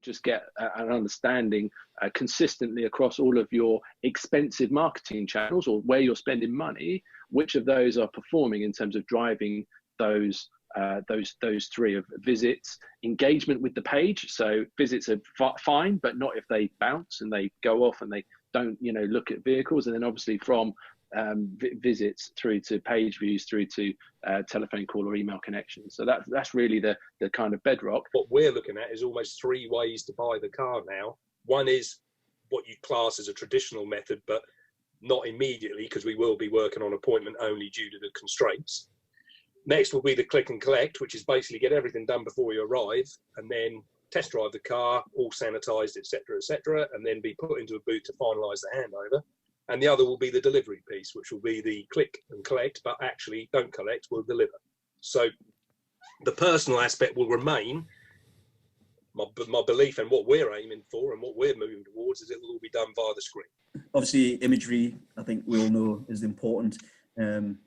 just get an understanding consistently across all of your expensive marketing channels, or where you're spending money, which of those are performing in terms of driving those three of visits, engagement with the page. So visits are fine, but not if they bounce and they go off and they don't, look at vehicles. And then obviously from visits through to page views, through to telephone call or email connections. So that's really the kind of bedrock. What we're looking at is almost 3 ways to buy the car now. One is what you class as a traditional method, but not immediately, because we will be working on appointment only due to the constraints. Next will be the click and collect, which is basically get everything done before you arrive, and then test drive the car, all sanitized, etc., and then be put into a boot to finalize the handover. And the other will be the delivery piece, which will be the click and collect, but actually don't collect, we'll deliver. So the personal aspect will remain. My belief and what we're aiming for and what we're moving towards is it will all be done via the screen. Obviously, imagery, I think we all know, is important.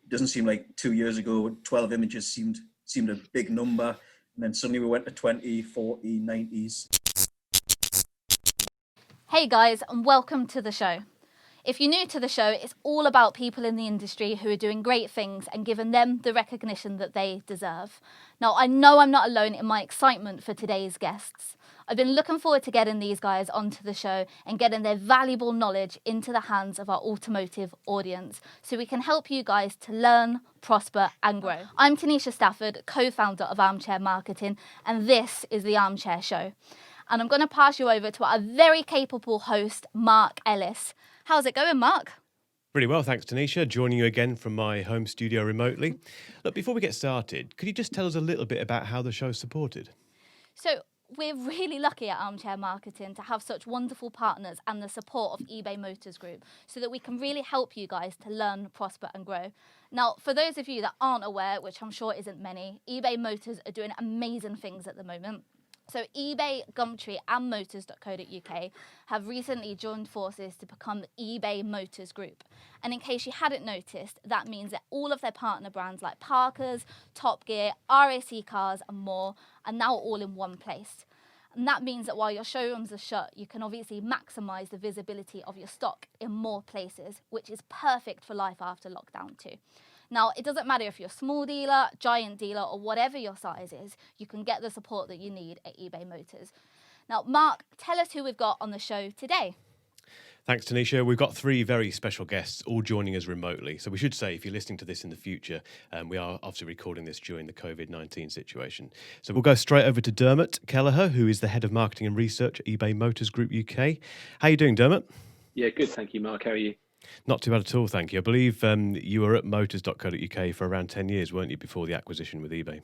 Doesn't seem like 2 years ago 12 images seemed a big number, and then suddenly we went to 20, 40, 90s. Hey guys, and welcome to the show. If you're new to the show, it's all about people in the industry who are doing great things and giving them the recognition that they deserve. Now, I know I'm not alone in my excitement for today's guests. I've been looking forward to getting these guys onto the show and getting their valuable knowledge into the hands of our automotive audience so we can help you guys to learn, prosper and grow. I'm Tanisha Stafford, co-founder of Armchair Marketing, and this is the Armchair Show. And I'm going to pass you over to our very capable host, Mark Ellis. How's it going, Mark? Really well, thanks, Tanisha. Joining you again from my home studio remotely. Look, before we get started, could you just tell us a little bit about how the show's supported? So, we're really lucky at Armchair Marketing to have such wonderful partners and the support of eBay Motors Group so that we can really help you guys to learn, prosper and grow. Now, for those of you that aren't aware, which I'm sure isn't many, eBay Motors are doing amazing things at the moment. So eBay, Gumtree and Motors.co.uk have recently joined forces to become the eBay Motors Group. And in case you hadn't noticed, that means that all of their partner brands like Parker's, Top Gear, RAC Cars and more are now all in one place. And that means that while your showrooms are shut, you can obviously maximise the visibility of your stock in more places, which is perfect for life after lockdown too. Now, it doesn't matter if you're a small dealer, giant dealer, or whatever your size is, you can get the support that you need at eBay Motors. Now, Mark, tell us who we've got on the show today. Thanks, Tanisha. We've got 3 very special guests all joining us remotely. So we should say, if you're listening to this in the future, we are obviously recording this during the COVID-19 situation. So we'll go straight over to Dermot Kelleher, who is the Head of Marketing and Research at eBay Motors Group UK. How are you doing, Dermot? Yeah, good. Thank you, Mark. How are you? Not too bad at all, thank you. I believe you were at motors.co.uk for around 10 years, weren't you, before the acquisition with eBay?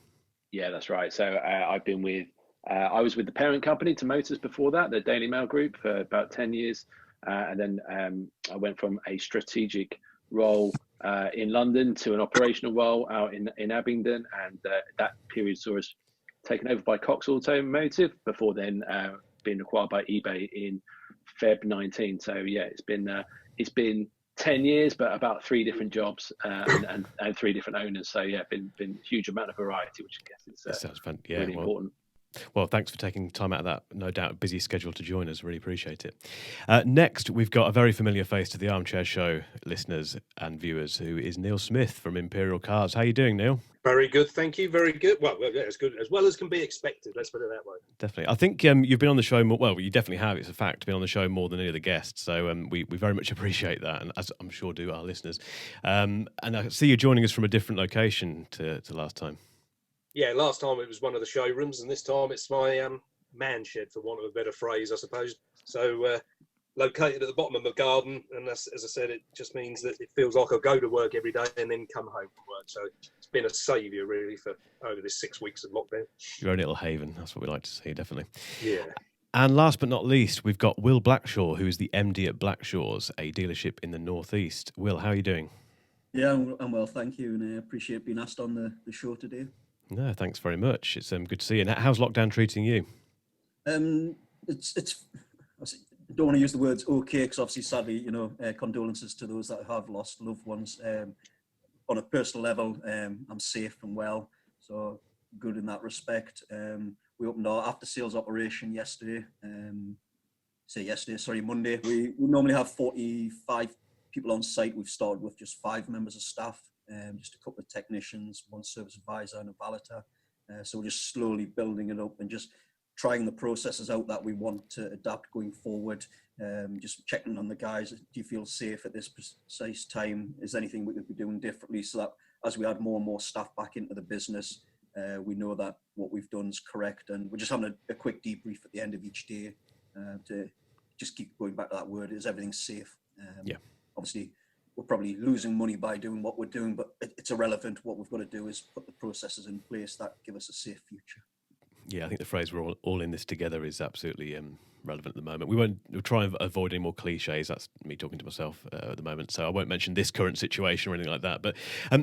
Yeah, that's right. So I've been with, I was with the parent company to Motors before that, the Daily Mail Group, for about 10 years. And then I went from a strategic role in London to an operational role out in Abingdon. And that period saw us taken over by Cox Automotive before then being acquired by eBay in Feb 19. So yeah, it's been 10 years, but about 3 different jobs and 3 different owners. So yeah, been huge amount of variety, which I guess is really important. Well, thanks for taking time out of that, no doubt, busy schedule to join us. Really appreciate it. Next, we've got a very familiar face to the Armchair Show listeners and viewers, who is Neil Smith from Imperial Cars. How are you doing, Neil? Very good, thank you. Very good. Well, as good as well as can be expected. Let's put it that way. Definitely. I think you've been on the show more. Well, you definitely have. It's a fact. Been on the show more than any of the guests. So we very much appreciate that, and as I'm sure do our listeners. And I see you joining us from a different location to last time. Yeah, last time it was one of the showrooms, and this time it's my man shed, for want of a better phrase, I suppose. So located at the bottom of my garden, and as I said, it just means that it feels like I go to work every day and then come home from work. So it's been a saviour, really, for over this 6 weeks of lockdown. Your own little haven. That's what we like to see, definitely. Yeah. And last but not least, we've got Will Blackshaw, who is the MD at Blackshaws, a dealership in the Northeast. Will, how are you doing? Yeah, I'm well, thank you, and I appreciate being asked on the show today. No, thanks very much. It's good to see you. And how's lockdown treating you? It's I don't want to use the words okay, because obviously, sadly, condolences to those that have lost loved ones. On a personal level, I'm safe and well, so good in that respect. we opened our after sales operation Monday. We normally have 45 people on site. We've started with just 5 members of staff, just a couple of technicians, 1 service advisor and a valeter. So we're just slowly building it up and just trying the processes out that we want to adapt going forward. Just checking on the guys. Do you feel safe at this precise time? Is there anything we could be doing differently, so that as we add more and more staff back into the business, we know that what we've done is correct. And we're just having a quick debrief at the end of each day to just keep going back to that word, is everything safe? Obviously, we're probably losing money by doing what we're doing, but it's irrelevant. What we've got to do is put the processes in place that give us a safe future. Yeah, I think the phrase "we're all in this together" is absolutely relevant at the moment. We'll try and avoid any more cliches. That's me talking to myself at the moment, so I won't mention this current situation or anything like that. But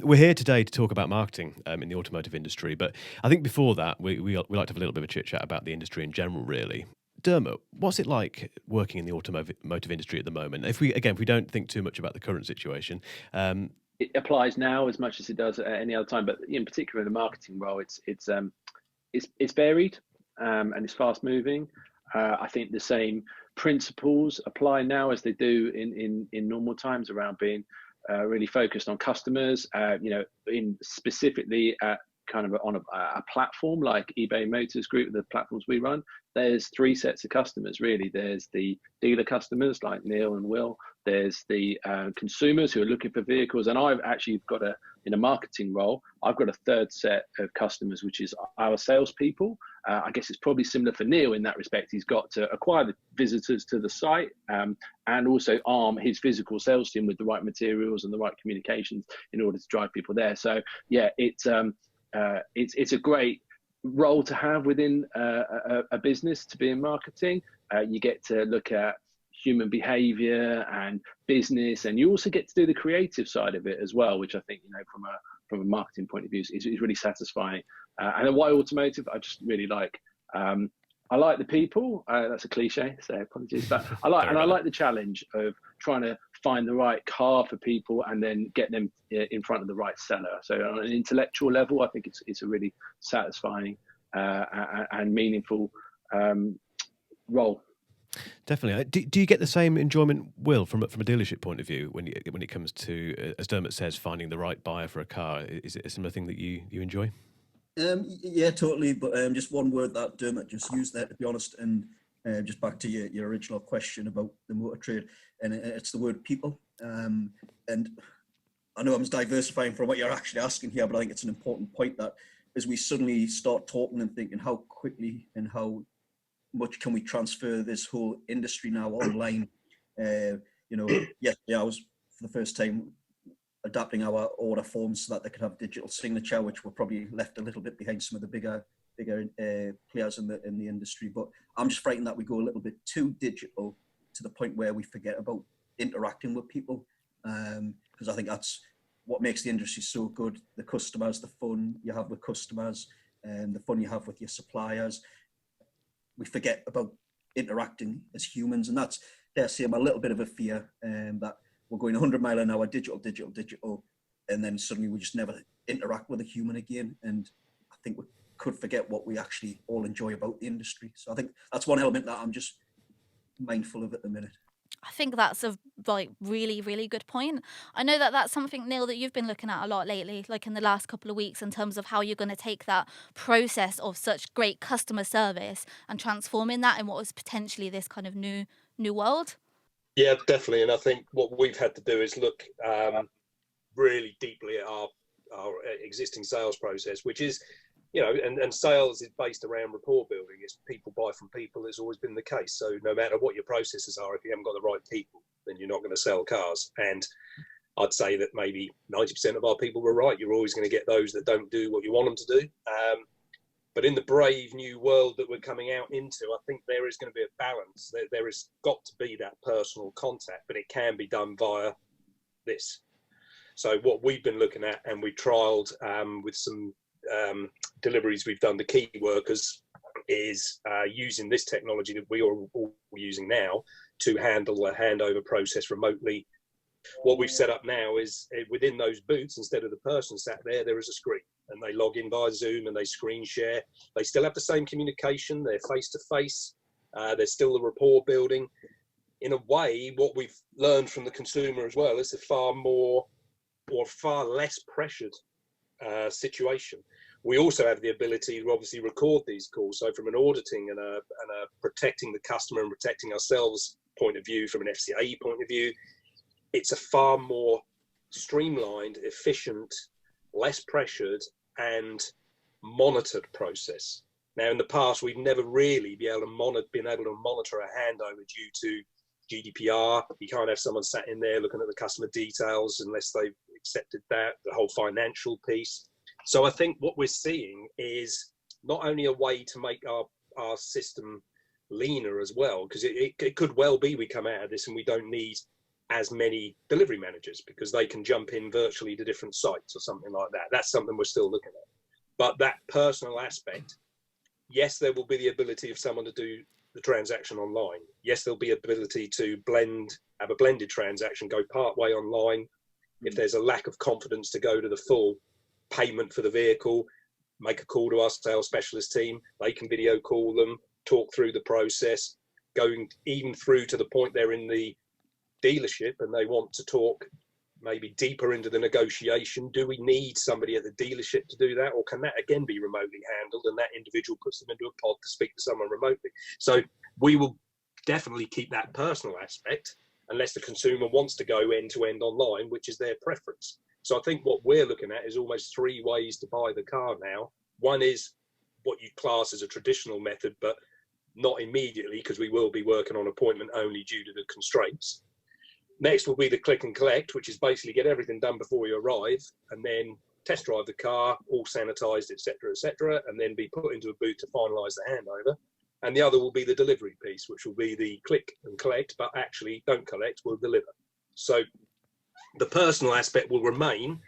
we're here today to talk about marketing in the automotive industry. But I think before that, we like to have a little bit of a chit chat about the industry in general, really. Dermot, what's it like working in the automotive industry at the moment? If we don't think too much about the current situation. It applies now as much as it does at any other time, but in particular in the marketing role, it's varied and it's fast moving. I think the same principles apply now as they do in normal times around being really focused on customers. In specifically at kind of on a platform like eBay Motors Group, the platforms we run, there's 3 sets of customers really. There's the dealer customers like Neil and Will. There's the consumers who are looking for vehicles, and I've actually got in a marketing role, I've got a 3rd set of customers, which is our salespeople. I guess it's probably similar for Neil in that respect. He's got to acquire the visitors to the site and also arm his physical sales team with the right materials and the right communications in order to drive people there. So yeah, it's a great role to have within a business, to be in marketing. You get to look at human behavior and business, and you also get to do the creative side of it as well, which I think, from a marketing point of view is really satisfying. And then why automotive? I just really like I like the people. That's a cliche, so apologies, but I like the challenge of trying to find the right car for people and then get them in front of the right seller. So on an intellectual level, I think it's a really satisfying and meaningful role. Definitely. Do you get the same enjoyment, Will, from a dealership point of view when it comes to, as Dermot says, finding the right buyer for a car? Is it a similar thing that you enjoy? Yeah, totally. But just one word that Dermot just used there, to be honest, and just back to your original question about the motor trade, and it's the word people. And I know I'm diversifying from what you're actually asking here, but I think it's an important point that as we suddenly start talking and thinking how quickly and how much can we transfer this whole industry now online. Yesterday I was for the first time adapting our order forms so that they could have digital signature, which were probably left a little bit behind some of the bigger players in the industry. But I'm just frightened that we go a little bit too digital to the point where we forget about interacting with people, because I think that's what makes the industry so good. The customers, the fun you have with customers, and the fun you have with your suppliers. We forget about interacting as humans, and that's, dare say, a little bit of a fear that we're going 100 mile an hour, digital, and then suddenly we just never interact with a human again. And I think we could forget what we actually all enjoy about the industry. So I think that's one element that I'm just mindful of at the minute. I think that's a really, really good point. I know that that's something, Neil, that you've been looking at a lot lately, like in the last couple of weeks, in terms of how you're going to take that process of such great customer service and transforming that in what was potentially this kind of new world. Yeah, definitely. And I think what we've had to do is look really deeply at our existing sales process, which is, and sales is based around rapport building. It's people buy from people. It's always been the case. So no matter what your processes are, if you haven't got the right people, then you're not going to sell cars. And I'd say that maybe 90% of our people were right. You're always going to get those that don't do what you want them to do. But in the brave new world that we're coming out into, I think there is going to be a balance. There has got to be that personal contact, but it can be done via this. So what we've been looking at, and we trialled with some deliveries we've done to key workers, is using this technology that we are all using now to handle a handover process remotely. What we've set up now is within those booths, instead of the person sat there, there is a screen. and they log in via Zoom and they screen share. They still have the same communication. They're face to face. There's still the rapport building. In a way, what we've learned from the consumer as well is a far less pressured situation. We also have the ability to obviously record these calls. So from an auditing and a protecting the customer and protecting ourselves point of view, from an FCA point of view, it's a far more streamlined, efficient, less pressured and monitored process. Now, in the past, we've never really been able to monitor a handover due to GDPR. You can't have someone sat in there looking at the customer details unless they've accepted that, the whole financial piece. So I think what we're seeing is not only a way to make our system leaner as well, because it could well be we come out of this and we don't need as many delivery managers because they can jump in virtually to different sites or something like that. That's something we're still looking at. But that personal aspect, yes, there will be the ability of someone to do the transaction online. Yes, there'll be ability to have a blended transaction, go part way online. If there's a lack of confidence to go to the full payment for the vehicle, make a call to our sales specialist team. They can video call them, talk through the process, going even through to the point they're in the dealership and they want to talk maybe deeper into the negotiation. Do we need somebody at the dealership to do that, or can that again be remotely handled and that individual puts them into a pod to speak to someone remotely? So we will definitely keep that personal aspect unless the consumer wants to go end to end online, which is their preference. So I think what we're looking at is almost three ways to buy the car now. One is what you class as a traditional method, but not immediately, because we will be working on appointment only due to the constraints. Next will be the click and collect, which is basically get everything done before you arrive and then test drive the car, all sanitized, etc., and then be put into a booth to finalize the handover. And the other will be the delivery piece, which will be the click and collect, but actually don't collect, we'll deliver. So the personal aspect will remain.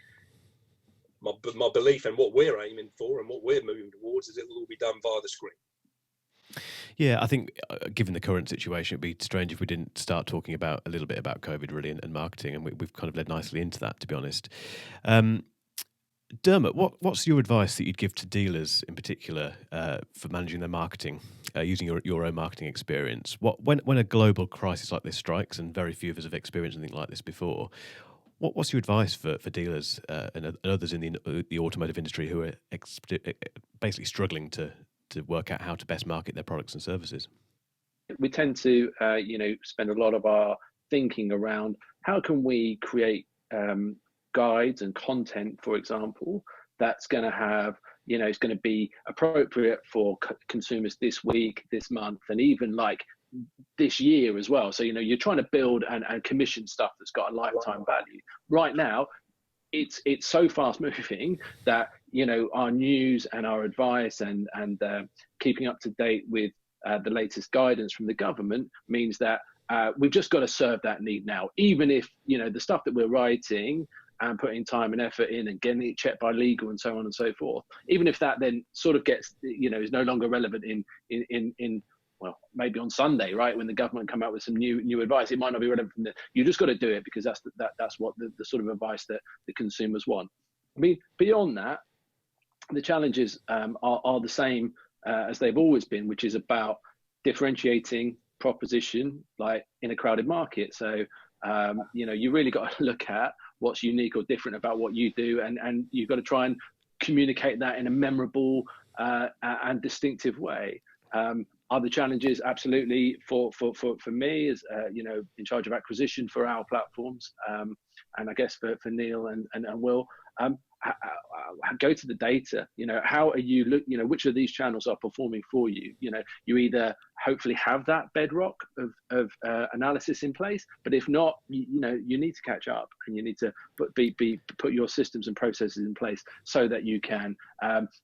My belief and what we're aiming for and what we're moving towards is it will all be done via the screen. Yeah, I think given the current situation, it'd be strange if we didn't start talking about a little bit about COVID really and marketing, and we've kind of led nicely into that, to be honest. Dermot, what's your advice that you'd give to dealers in particular for managing their marketing, using your own marketing experience? When a global crisis like this strikes, and very few of us have experienced anything like this before, what's your advice for dealers and others in the automotive industry who are basically struggling to work out how to best market their products and services? We tend to, spend a lot of our thinking around how can we create guides and content, for example, that's going to have, it's going to be appropriate for consumers this week, this month, and even like this year as well. So, you're trying to build and commission stuff that's got a lifetime value. Right now, it's so fast moving that, our news and our advice and keeping up to date with the latest guidance from the government means that we've just got to serve that need now, even if, the stuff that we're writing and putting time and effort in and getting it checked by legal and so on and so forth, even if that then sort of gets, is no longer relevant in well, maybe on Sunday, right, when the government come out with some new advice, it might not be relevant from you just got to do it because that's what the sort of advice that the consumers want. I mean, beyond that, the challenges are the same as they've always been, which is about differentiating proposition, like in a crowded market. So, you really got to look at what's unique or different about what you do, and you've got to try and communicate that in a memorable and distinctive way. Other challenges, absolutely, for me as in charge of acquisition for our platforms, and I guess for Neil and Will, go to the data. How are you which of these channels are performing for you? You either hopefully have that bedrock of analysis in place, but if not, you need to catch up, and you need to put your systems and processes in place so that you can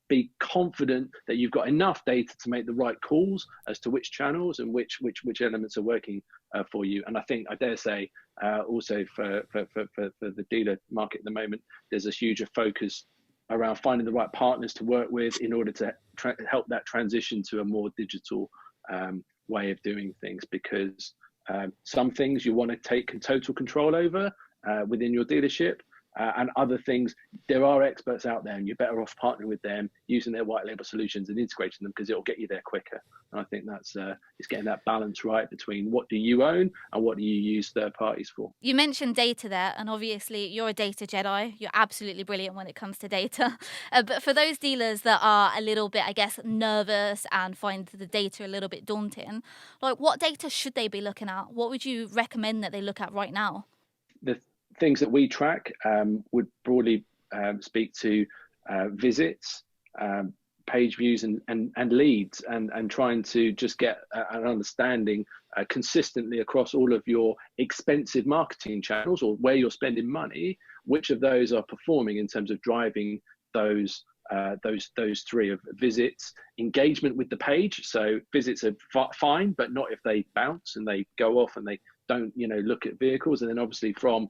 be confident that you've got enough data to make the right calls as to which channels and which elements are working for you. And I think I dare say also for the dealer market at the moment, there's a huge focus around finding the right partners to work with in order to help that transition to a more digital way of doing things, because some things you want to take total control over within your dealership, and other things. There are experts out there, and you're better off partnering with them, using their white label solutions and integrating them, because it'll get you there quicker. And I think that's it's getting that balance right between what do you own and what do you use third parties for. You mentioned data there, and obviously you're a data Jedi. You're absolutely brilliant when it comes to data. But for those dealers that are a little bit, I guess, nervous and find the data a little bit daunting, like, what data should they be looking at? What would you recommend that they look at right now? The things that we track would broadly speak to visits, page views, and leads, and trying to just get an understanding consistently across all of your expensive marketing channels, or where you're spending money, which of those are performing in terms of driving those three of visits, engagement with the page. So visits are fine, but not if they bounce and they go off and they don't look at vehicles. And then obviously from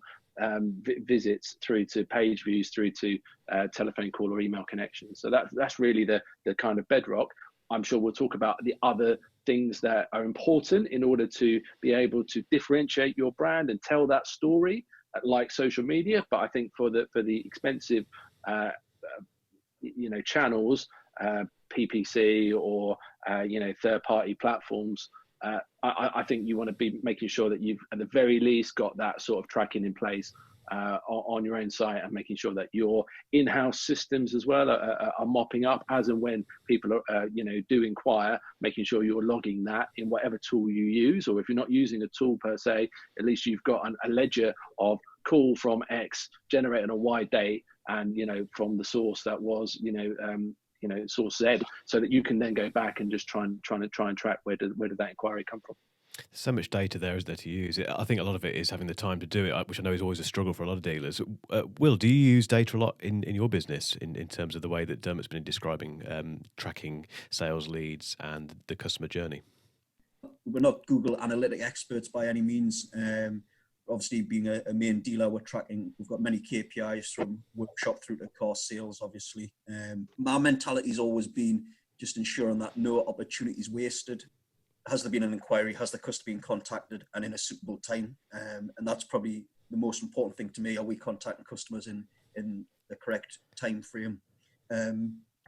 visits through to page views, through to telephone call or email connections. So that's really the kind of bedrock. I'm sure we'll talk about the other things that are important in order to be able to differentiate your brand and tell that story, like social media. But I think for the expensive channels, PPC or third party platforms, I think you want to be making sure that you've at the very least got that sort of tracking in place on your own site, and making sure that your in-house systems as well are mopping up as and when people are do inquire, making sure you're logging that in whatever tool you use. Or if you're not using a tool per se, at least you've got a ledger of call from X generated on Y date, and from the source that was source Z, so that you can then go back and just try and track where did that inquiry come from. There's so much data there, isn't there, to use? I think a lot of it is having the time to do it, which I know is always a struggle for a lot of dealers. Will, do you use data a lot in your business in terms of the way that Dermot's been describing tracking sales leads and the customer journey? We're not Google Analytic experts by any means. Obviously, being a main dealer, we've got many KPIs from workshop through to car sales, obviously. My mentality's always been just ensuring that no opportunity is wasted. Has there been an inquiry? Has the customer been contacted, and in a suitable time? And that's probably the most important thing to me. Are we contacting customers in the correct time frame?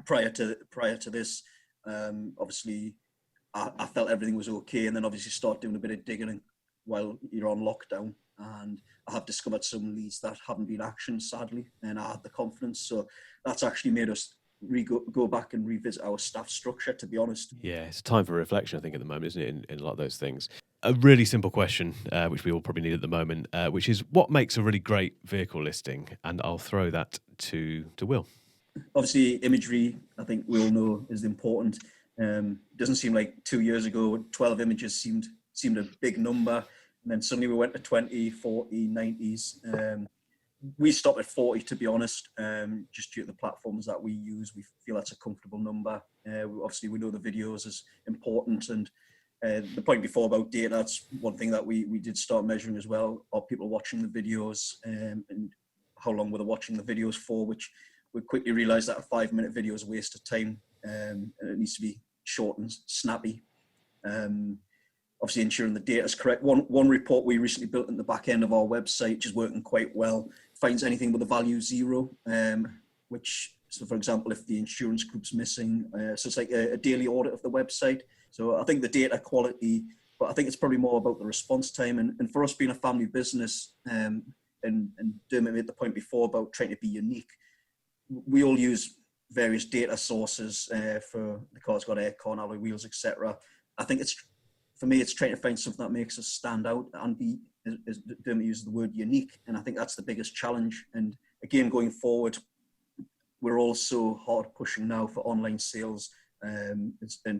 Prior to this, obviously, I felt everything was okay, and then obviously start doing a bit of digging while you're on lockdown, and I have discovered some leads that haven't been actioned, sadly, and I had the confidence. So that's actually made us go back and revisit our staff structure, to be honest. Yeah, it's time for reflection, I think, at the moment, isn't it, in a lot of those things. A really simple question, which we all probably need at the moment, which is, what makes a really great vehicle listing? And I'll throw that to Will. Obviously, imagery, I think we all know, is important. Doesn't seem like 2 years ago, 12 images seemed a big number. And then suddenly we went to 20, 40, 90s. We stopped at 40, to be honest, just due to the platforms that we use. We feel that's a comfortable number. Obviously, we know the videos is important. And the point before about data, that's one thing that we did start measuring as well. Are people watching the videos, and how long were they watching the videos for, which we quickly realized that a 5-minute video is a waste of time, and it needs to be short and snappy. Obviously, ensuring the data is correct. One report we recently built in the back end of our website, which is working quite well, finds anything with a value 0, so for example, if the insurance group's missing, so it's like a daily audit of the website. So I think the data quality, but I think it's probably more about the response time. And for us being a family business, and Dermot made the point before about trying to be unique, we all use various data sources for the car's got aircon, alloy wheels, etc. I think for me, it's trying to find something that makes us stand out and be, as Dermot uses the word, unique. And I think that's the biggest challenge. And again, going forward, we're also hard pushing now for online sales and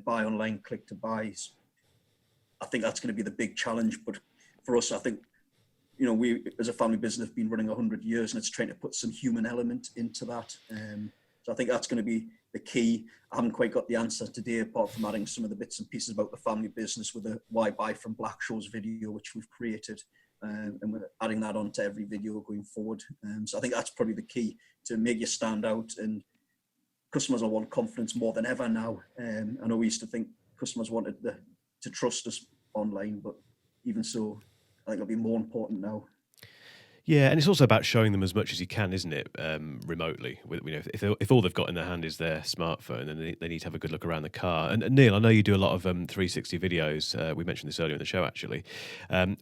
buy online, click to buys. I think that's going to be the big challenge. But for us, I think, we as a family business have been running 100 years, and it's trying to put some human element into that. So I think that's going to be the key. I haven't quite got the answer today, apart from adding some of the bits and pieces about the family business with the why buy from Blackshaws video, which we've created, and we're adding that onto every video going forward. So I think that's probably the key to make you stand out, and customers will want confidence more than ever now. I know we used to think customers wanted to trust us online, but even so, I think it'll be more important now. Yeah, and it's also about showing them as much as you can, isn't it? Remotely, if all they've got in their hand is their smartphone, then they need to have a good look around the car. And Neil, I know you do a lot of 360 videos. We mentioned this earlier in the show, actually.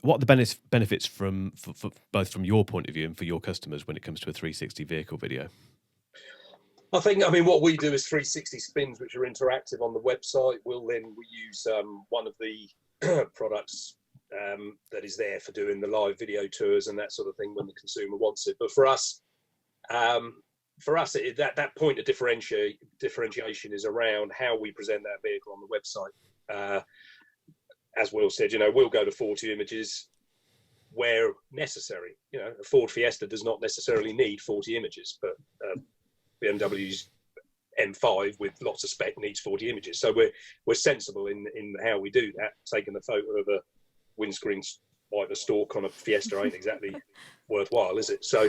What are the benefits from for both from your point of view and for your customers when it comes to a 360 vehicle video? I mean, what we do is 360 spins, which are interactive on the website. We use one of the products that is there for doing the live video tours and that sort of thing when the consumer wants it. But for us, that point of differentiation is around how we present that vehicle on the website. As Will said, we'll go to 40 images where necessary. A Ford Fiesta does not necessarily need 40 images, but BMW's M5 with lots of spec needs 40 images. So we're sensible in how we do that. Taking a photo of a windscreen wiper stalk on a Fiesta ain't exactly worthwhile, is it? So,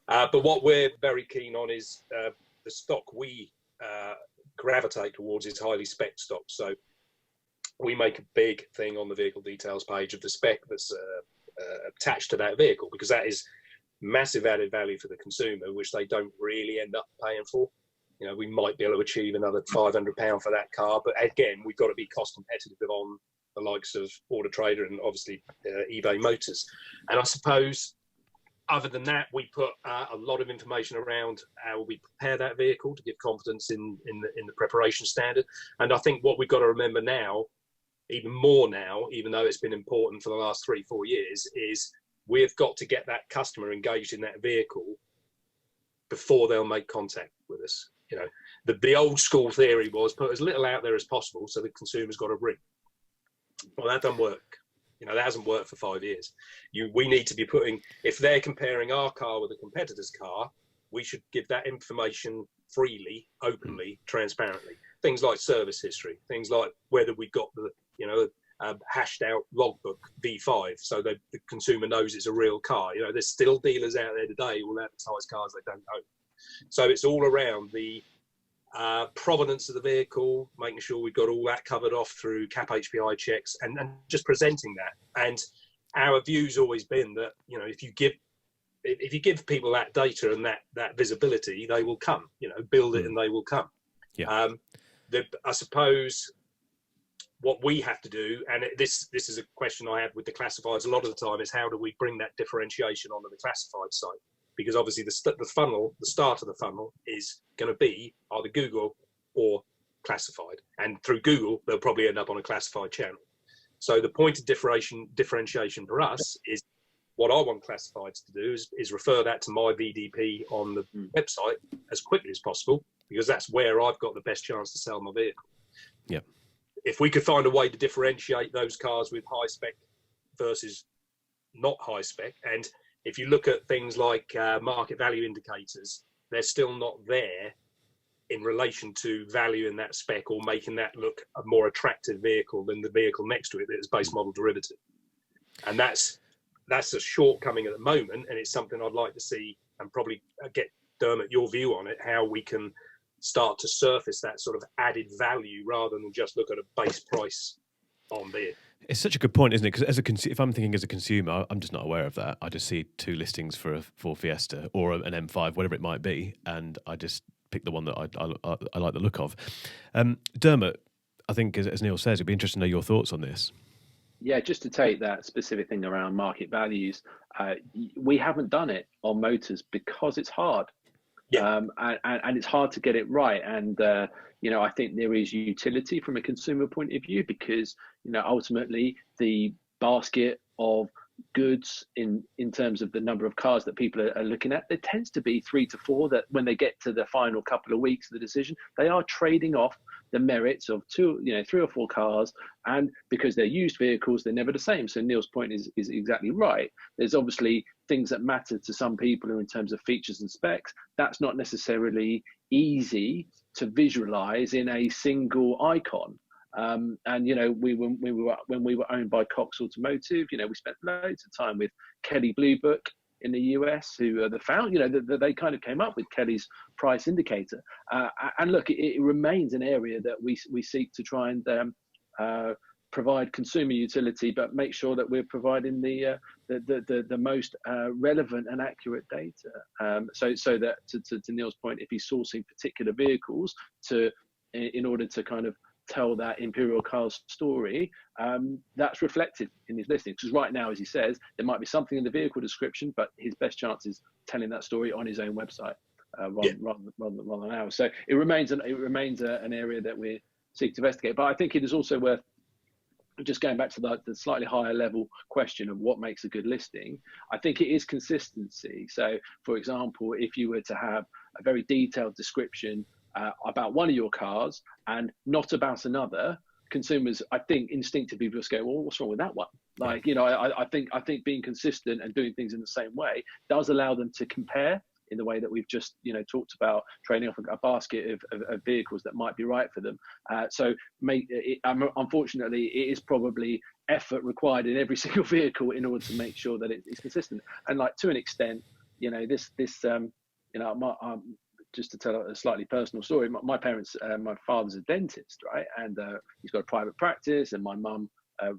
but what we're very keen on is the stock we gravitate towards is highly spec stock. So we make a big thing on the vehicle details page of the spec that's attached to that vehicle, because that is massive added value for the consumer, which they don't really end up paying for. We might be able to achieve another £500 for that car, but again, we've got to be cost competitive on the likes of Auto Trader and obviously eBay Motors. And I suppose other than that, we put a lot of information around how we prepare that vehicle to give confidence in the preparation standard. And I think what we've got to remember now, even more now, even though it's been important for the last 3-4 years, is we've got to get that customer engaged in that vehicle before they'll make contact with us. The old school theory was put as little out there as possible so the consumer's got to ring. Well, that doesn't work. That hasn't worked for 5 years. We need to be if they're comparing our car with a competitor's car, we should give that information freely, openly, transparently. Things like service history, things like whether we got the, hashed out logbook V5 so that the consumer knows it's a real car. There's still dealers out there today who will advertise cars they don't own. So it's all around the provenance of the vehicle, making sure we've got all that covered off through CAP HPI checks and just presenting that. And our view's always been that, if you give people that data and that visibility, they will come, build it and they will come. Yeah. I suppose what we have to do, and this is a question I have with the classifieds a lot of the time, is how do we bring that differentiation onto the classified site? Because obviously the start of the funnel is going to be either Google or classified. And through Google, they'll probably end up on a classified channel. So the point of differentiation for us is what I want classifieds to do is refer that to my VDP on the website as quickly as possible, because that's where I've got the best chance to sell my vehicle. Yeah. If we could find a way to differentiate those cars with high spec versus not high spec, and if you look at things like market value indicators, they're still not there in relation to value in that spec or making that look a more attractive vehicle than the vehicle next to it that is base model derivative. And that's a shortcoming at the moment, and it's something I'd like to see and probably get Dermot your view on it, how we can start to surface that sort of added value rather than just look at a base price on there. It's such a good point, isn't it? Because if I'm thinking as a consumer, I'm just not aware of that. I just see 2 listings for a Ford Fiesta or an M5, whatever it might be, and I just pick the one that I like the look of. Dermot, I think, as Neil says, it'd be interesting to know your thoughts on this. Yeah, just to take that specific thing around market values, we haven't done it on motors because it's hard. Yeah. And it's hard to get it right. And, I think there is utility from a consumer point of view because, ultimately the basket of goods in terms of the number of cars that people are looking at, there tends to be 3 to 4 that when they get to the final couple of weeks of the decision, they are trading off the merits of 3 or 4 cars, and because they're used vehicles, they're never the same. So Neil's point is exactly right. There's obviously things that matter to some people in terms of features and specs. That's not necessarily easy to visualize in a single icon. And when we were owned by Cox Automotive, we spent loads of time with Kelly Blue Book in the US, who are the founder. They kind of came up with Kelly's price indicator. And look, it remains an area that we seek to try and provide consumer utility, but make sure that we're providing the most relevant and accurate data. So that to Neil's point, if he's sourcing particular vehicles in order to kind of tell that Imperial Cars story, that's reflected in his listings. Because right now, as he says, there might be something in the vehicle description, but his best chance is telling that story on his own website rather than ours. So it remains an area that we seek to investigate. But I think it is also worth just going back to the slightly higher level question of what makes a good listing. I think it is consistency. So, for example, if you were to have a very detailed description about one of your cars and not about another, consumers, I think, instinctively just go, well, what's wrong with that one? Like, you know, I think being consistent and doing things in the same way does allow them to compare in the way that we've just, you know, talked about, trading off a basket of vehicles that might be right for them. Unfortunately, it is probably effort required in every single vehicle in order to make sure that it's consistent. And like, to an extent, you know, just to tell a slightly personal story, my parents, my father's a dentist, right? And he's got a private practice, and my mum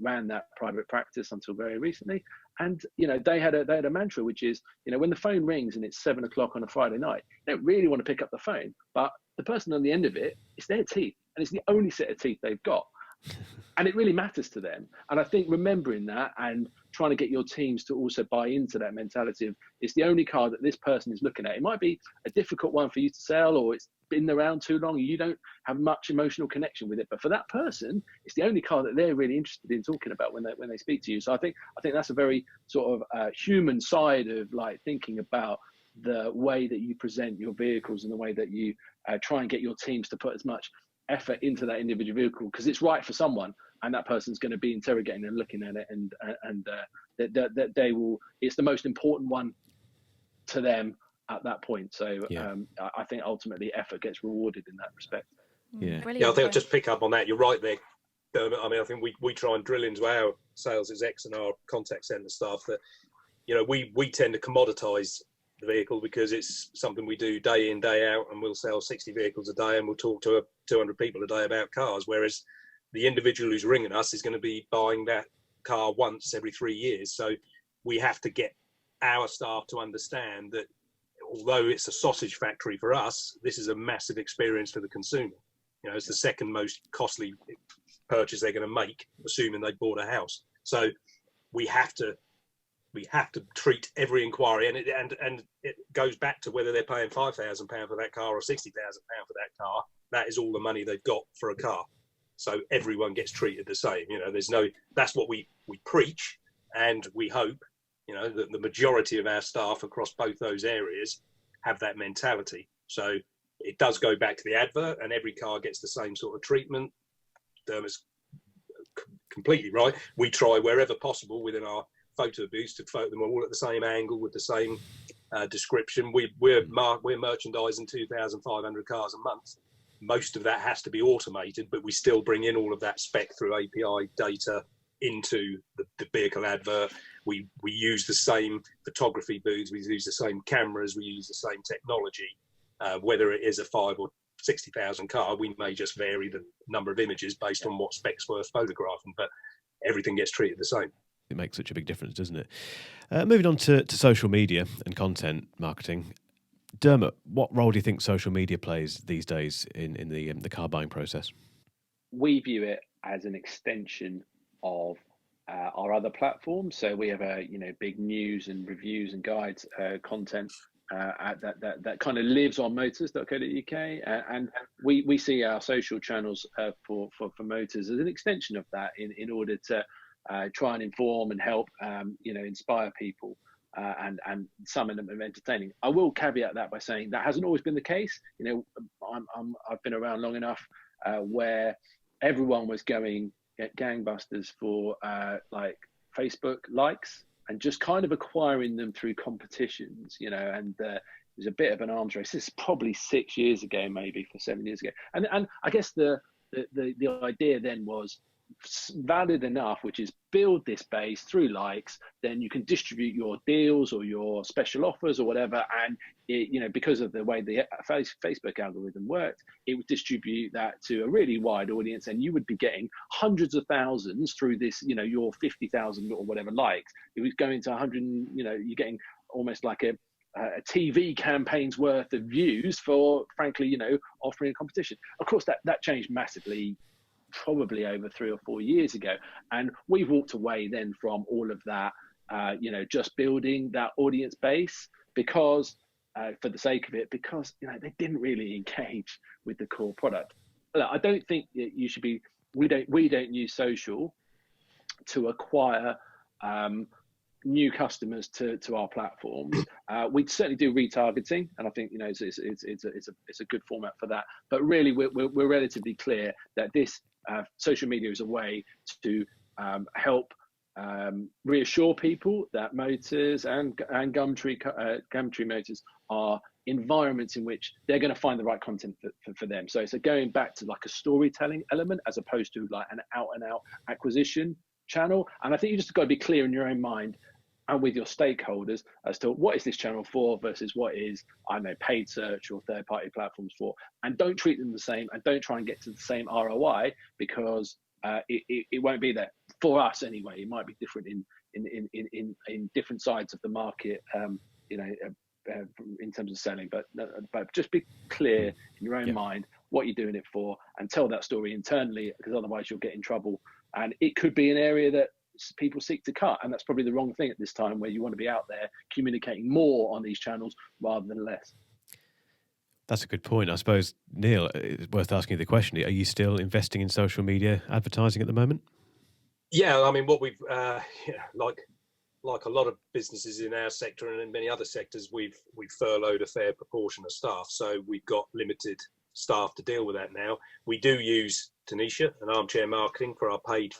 ran that private practice until very recently. And, you know, they had a mantra, which is, you know, when the phone rings and it's 7 o'clock on a Friday night, you don't really want to pick up the phone, but the person on the end of it, it's their teeth, and it's the only set of teeth they've got. And it really matters to them. And I think remembering that and trying to get your teams to also buy into that mentality of, it's the only car that this person is looking at. It might be a difficult one for you to sell, or it's been around too long, you don't have much emotional connection with it. But for that person, it's the only car that they're really interested in talking about when they speak to you. So I think that's a very sort of human side of like thinking about the way that you present your vehicles and the way that you try and get your teams to put as much effort into that individual vehicle, because it's right for someone, and that person's going to be interrogating and looking at it, and that they will, it's the most important one to them at that point. So I think ultimately effort gets rewarded in that respect. Yeah, I think I'll just pick up on that. You're right there, Dermot. I mean, I think we try and drill into our sales execs and our contact centre staff that, you know, we tend to commoditise the vehicle because it's something we do day in, day out, and we'll sell 60 vehicles a day and we'll talk to 200 people a day about cars, whereas the individual who's ringing us is going to be buying that car once every 3 years. So we have to get our staff to understand that although it's a sausage factory for us, this is a massive experience for the consumer. You know, it's the second most costly purchase they're going to make, assuming they bought a house. So we have to treat every inquiry, and it goes back to whether they're paying £5,000 for that car or £60,000 for that car. That is all the money they've got for a car. So everyone gets treated the same. You know, that's what we preach, and we hope, you know, that the majority of our staff across both those areas have that mentality. So it does go back to the advert, and every car gets the same sort of treatment. Dermot's completely right. We try wherever possible within our photo booths to photo them all at the same angle with the same description. We're merchandising 2,500 cars a month. Most of that has to be automated, but we still bring in all of that spec through API data into the vehicle advert. We use the same photography booths, we use the same cameras, we use the same technology. Whether it is a 5 or 60,000 car, we may just vary the number of images based on what specs we're photographing, but everything gets treated the same. It makes such a big difference, doesn't it? Moving on to social media and content marketing. Dermot, what role do you think social media plays these days in the car buying process? We view it as an extension of our other platforms. So we have big news and reviews and guides content that kind of lives on motors.co.uk, and we see our social channels for motors as an extension of that in order to try and inform and help inspire people and some of them are entertaining. I will caveat that by saying that hasn't always been the case. You know, I've been around long enough where everyone was going gangbusters for like Facebook likes and just kind of acquiring them through competitions, you know, and there's a bit of an arms race. This is probably 6 years ago, maybe 7 years ago. And I guess the idea then was valid enough, which is build this base through likes, then you can distribute your deals or your special offers or whatever. And it, because of the way the Facebook algorithm worked, it would distribute that to a really wide audience, and you would be getting hundreds of thousands through this, your 50,000 or whatever likes. It was going to 100, you're getting almost like a TV campaign's worth of views for, frankly, offering a competition. Of course, that changed massively, probably over 3 or 4 years ago. And we've walked away then from all of that, just building that audience base because, for the sake of it, because, they didn't really engage with the core product. Look, I don't think that you should be, we don't use social to acquire, new customers to our platforms. We certainly do retargeting, and I think it's a good format for that. But really, we're relatively clear that this social media is a way to help reassure people that motors and Gumtree Motors are environments in which they're going to find the right content for them. So going back to like a storytelling element as opposed to like an out and out acquisition channel. And I think you just got to be clear in your own mind and with your stakeholders as to what is this channel for versus what is, paid search or third party platforms for. And don't treat them the same, and don't try and get to the same ROI, because it won't be there for us anyway. It might be different in different sides of the market, in terms of selling, but just be clear in your own mind what you're doing it for, and tell that story internally, because otherwise you'll get in trouble. And it could be an area that people seek to cut, and that's probably the wrong thing at this time, where you want to be out there communicating more on these channels rather than less. That's a good point. I suppose, Neil, it's worth asking you the question: are you still investing in social media advertising at the moment? Yeah, I mean, what we've like a lot of businesses in our sector and in many other sectors, we've furloughed a fair proportion of staff, so we've got limited staff to deal with that now. We do use Tanisha and Armchair Marketing for our paid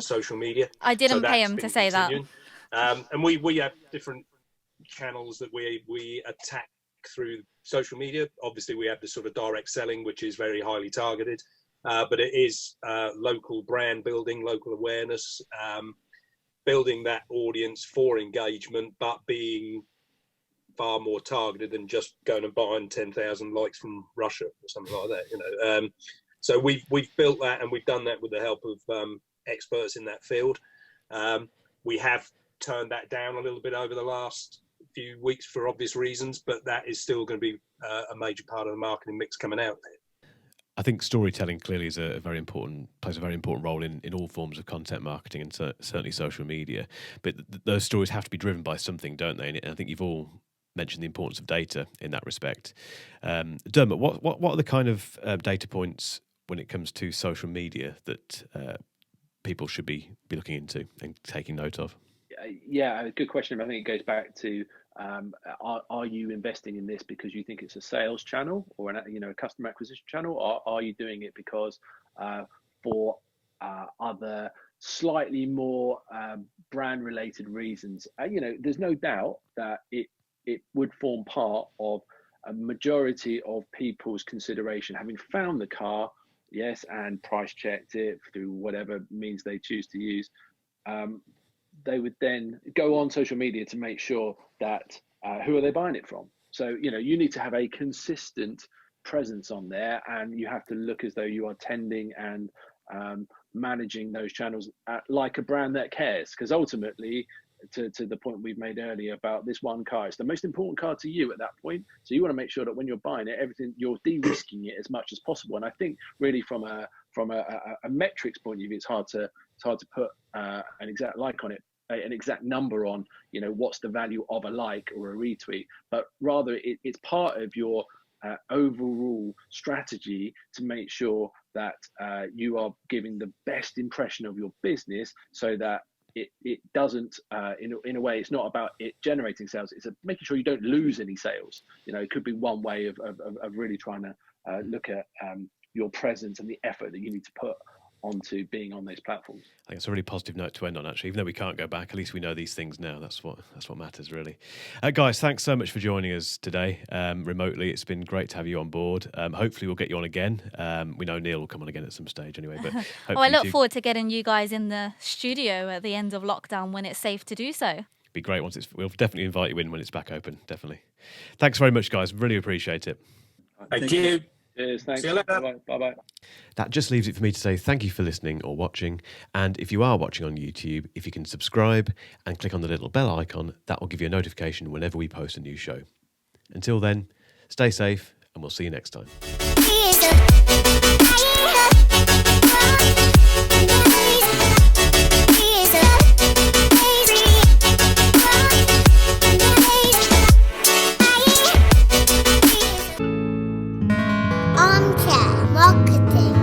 social media. I didn't pay him to say continuing. And we have different channels that we attack through social media. Obviously, we have the sort of direct selling, which is very highly targeted, but it is local brand building, local awareness, building that audience for engagement, but being far more targeted than just going and buying 10,000 likes from Russia or something like that. So we've built that, and we've done that with the help of experts in that field. We have turned that down a little bit over the last few weeks for obvious reasons, but that is still going to be a major part of the marketing mix coming out there. I think storytelling clearly is plays a very important role in all forms of content marketing, and certainly social media. But those stories have to be driven by something, don't they? And I think you've all mentioned the importance of data in that respect. Dermot, what are the kind of data points when it comes to social media that people should be looking into and taking note of? Yeah, good question. I think it goes back to are you investing in this because you think it's a sales channel or a customer acquisition channel, or are you doing it because for other slightly more brand related reasons? There's no doubt that it would form part of a majority of people's consideration, having found the car, yes, and price checked it through whatever means they choose to use. They would then go on social media to make sure that who are they buying it from. So, you need to have a consistent presence on there, and you have to look as though you are tending and managing those channels like a brand that cares, because ultimately, to the point we've made earlier about this one car, it's the most important car to you at that point. So you want to make sure that when you're buying it, you're de-risking it as much as possible. And I think really from a metrics point of view, it's hard to put an exact like on it, an exact number on, what's the value of a like or a retweet, but rather it's part of your overall strategy to make sure that you are giving the best impression of your business, so that it doesn't, in a way, it's not about it generating sales. It's making sure you don't lose any sales. It could be one way of really trying to look at your presence and the effort that you need to put onto being on those platforms. I think it's a really positive note to end on, actually. Even though we can't go back, at least we know these things now. That's what matters, really. Guys, thanks so much for joining us today remotely. It's been great to have you on board. Hopefully we'll get you on again. We know Neil will come on again at some stage anyway. But I look forward to getting you guys in the studio at the end of lockdown when it's safe to do so. Be great we'll definitely invite you in when it's back open, definitely. Thanks very much, guys. Really appreciate it. Thank you. Cheers, thanks. See you later. Bye-bye. That just leaves it for me to say thank you for listening or watching. And if you are watching on YouTube, if you can subscribe and click on the little bell icon, that will give you a notification whenever we post a new show. Until then, stay safe and we'll see you next time. Armchair Marketing.